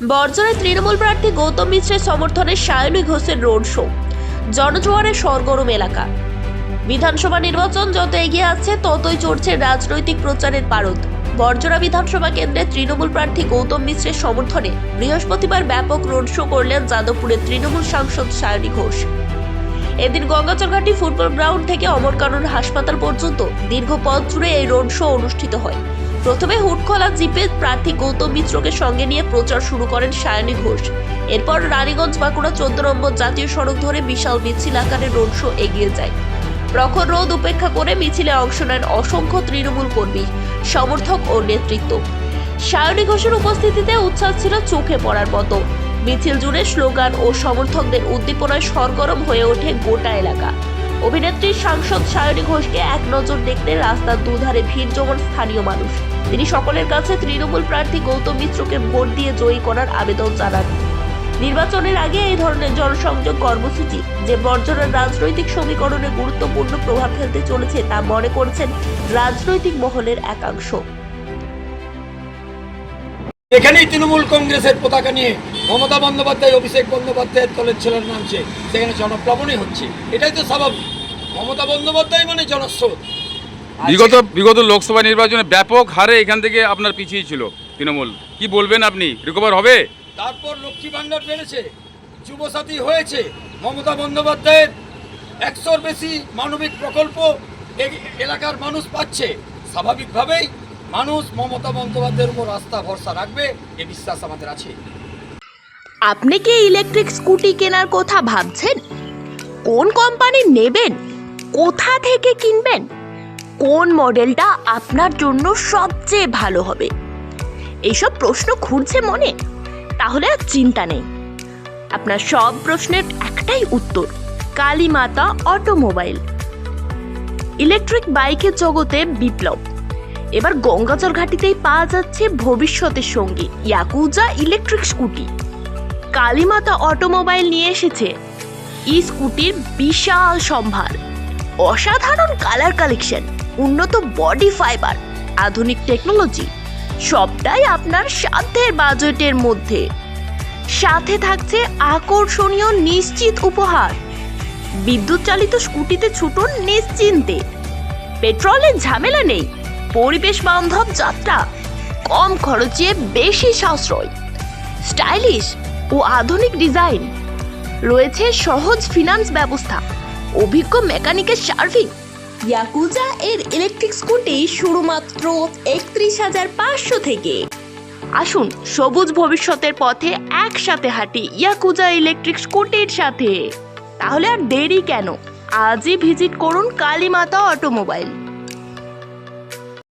বর্জনের তৃণমূল প্রার্থী গৌতম মিশ্রের সমর্থনে সায়নী ঘোষের রোড শো। জনজোয়ারে সরগরম এলাকা। বিধানসভা নির্বাচন যত এগিয়ে আসছে ততই চড়ছে রাজনৈতিক প্রচারের পারদ। বর্জরা বিধানসভা কেন্দ্রে তৃণমূল প্রার্থী গৌতম মিশ্রের সমর্থনে বৃহস্পতিবার ব্যাপক রোড শো করলেন যাদবপুরের তৃণমূল সাংসদ সায়নী ঘোষ। এদিন গঙ্গাচরঘাটি ফুটবল গ্রাউন্ড থেকে অমরকানন হাসপাতাল পর্যন্ত দীর্ঘ পথ জুড়ে এই রোড শো অনুষ্ঠিত হয়। প্রথমে হুটখোলা জিপে প্রার্থী গৌতম মিশ্রকে সঙ্গে নিয়ে প্রচার শুরু করেন সায়নী ঘোষ। এরপর রানীগঞ্জ বাঁকুড়া 14 নম্বর জাতীয় সড়ক ধরে বিশাল মিছিল আকারে রোড শো এগিয়ে যায়। প্রখর রোদ উপেক্ষা করে মিছিলে অংশ নেন অসংখ্য তৃণমূল কর্মী, সমর্থক ও নেতৃত্ব। সায়নী ঘোষের উপস্থিতিতে উচ্ছ্বাস ছিল চোখে পড়ার মতো। মিছিল জুড়ে স্লোগান ও সমর্থকদের উদ্দীপনায় সরগরম হয়ে ওঠে গোটা এলাকা। অভিনেত্রী সাংসদ সায়নী ঘোষকে এক নজর দেখতে রাস্তার দুধারে ভিড় জমান স্থানীয় মানুষ। তিনি সকলের কাছে তৃণমূল প্রার্থী গৌতম মিশ্রকে ভোট দিয়ে জয়ী করার আবেদন জানান। নির্বাচনের আগে এই ধরনের জনসংযোগ কর্মসূচি যে বর্জনের রাজনৈতিক সমীকরণে গুরুত্বপূর্ণ প্রভাব ফেলতে চলেছে তা মনে করছেন রাজনৈতিক মহলের একাংশ। এখানেই তৃণমূল কংগ্রেসের পতাকা নিয়ে মমতা বন্দ্যোপাধ্যায়, অভিষেক বন্দ্যোপাধ্যায়ের দলের ছেলের নামছে, সেখানে জনপ্লাবনই হচ্ছে। এটাই তো স্বাভাবিক। মমতা বন্দ্যোপাধ্যায় মানে জনস্রোত। বিগত লোকসভা নির্বাচনে ব্যাপক হারে এখান থেকে আপনার পিছিয়ে ছিল তৃণমূল। কি বলবেন আপনি, রিকভার হবে? তারপর লক্ষ্মী ভান্ডার বেড়েছে, যুবসাথী হয়েছে, মমতা বন্দ্যোপাধ্যায়ের 100-র বেশি মানবিক প্রকল্প এলাকার মানুষ পাচ্ছে। স্বাভাবিকভাবেই মানুষ মমতা বন্দ্যোপাধ্যায়ের উপর আস্থা ভরসা রাখবে, এ বিশ্বাস আমাদের আছে। আপনি কি ইলেকট্রিক স্কুটি কেনার কথা ভাবছেন? কোন কোম্পানি নেবেন? কোথা থেকে কিনবেন? কোন মডেলটা আপনার জন্য সবচেয়ে ভালো হবে? এইসব প্রশ্ন ঘুরছে মনে? তাহলে আর চিন্তা নেই। আপনার সব প্রশ্নের একটাই উত্তর, কালীমাতা অটোমোবাইল। ইলেকট্রিক বাইকের জগতে বিপ্লব। এবার গঙ্গাচর ঘাটিতেই পাওয়া যাচ্ছে ভবিষ্যতের সঙ্গী yakuza electric scooty. Kalimata automobile নিয়ে এসেছে ই স্কুটির বিশাল সম্ভার, অসাধারণ কালার কালেকশন, উন্নত বডি ফাইবার, আধুনিক টেকনোলজি, সবটাই আপনার সাধ্যের বাজেটের মধ্যে। সাথে থাকছে আকর্ষণীয় নিশ্চিত উপহার। বিদ্যুৎ চালিত স্কুটিতে ছুটুন নিশ্চিন্তে। পেট্রোলের ঝামেলা নেই, পরিবেশ বান্ধব যাত্রা, কম খরচে বেশি সাশ্রয়, স্টাইলিশ ও আধুনিক ডিজাইন, রয়েছে সহজ ফিনান্স ব্যবস্থা, অভিজ্ঞ মেকানিকের সার্ভিং। ইয়াকুজা এর ইলেকট্রিক স্কুটি শুরু মাত্র 31,500 থেকে। আসুন সবুজ ভবিষ্যতের পথে একসাথে হাঁটি ইয়াকুজা ইলেকট্রিক স্কুটির সাথে। তাহলে আর দেরি কেন? আজই ভিজিট করুন কালীমাতা অটোমোবাইল।